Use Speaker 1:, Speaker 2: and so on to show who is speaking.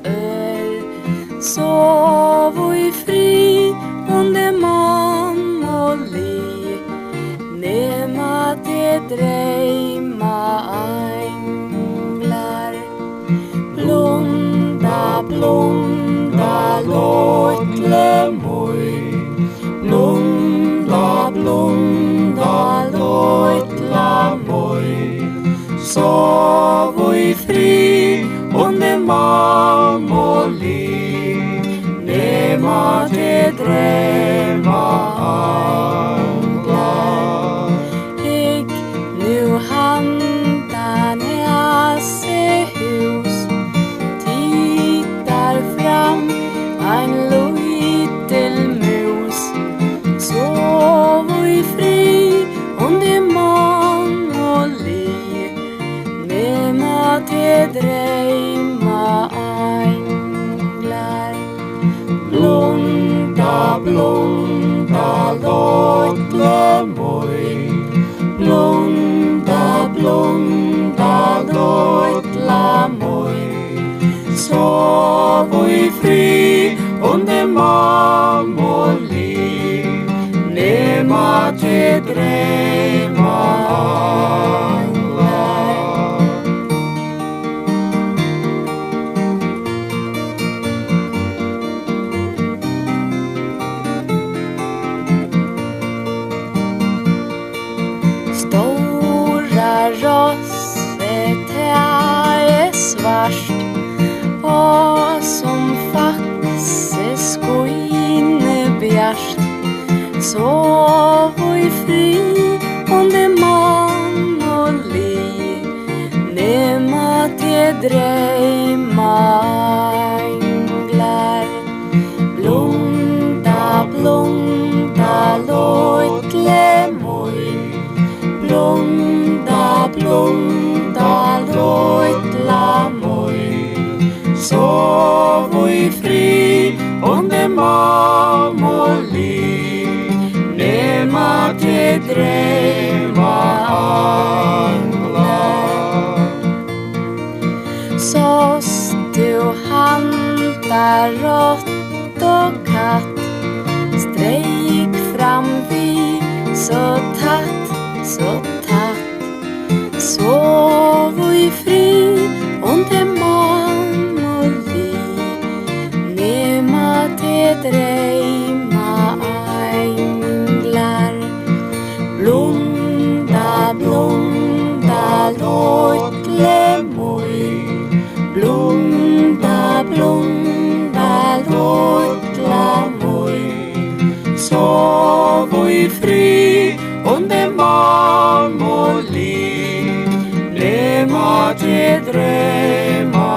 Speaker 1: öl. Sov i fri under man och li, nema det drejma änglar. Blunda, blunda, låtle moj. Blunda, blunda, låtla moj. Sov i fri under man och li, nema det drömma anglar. Jag nu handan i asse hus, tittar fram en liten mus. Sov i fri under man och li, nema det drömma änglar. Blunda, blunda, låtle moj. Blunda, blunda, låtla moj. Sov i fri under man och li, nema det drömma anglar. Stora rosset är svart och som faxe skine bjärst. Sov i fri under man och li, nema det drömma änglar. Blunda, blunda, låtle moj. Blunda, blunda, låtla moj. Sov i fri under man och li, nema det drömma anglar. Sås du handlar rått och katt, strejk fram vid så tatt, så tatt. Sov i fri under man och li, nema det drömma änglar. Blunda, blunda, låtle moj. Blunda, blunda, låtla moj. Sov i fri under man och li, nema det drömma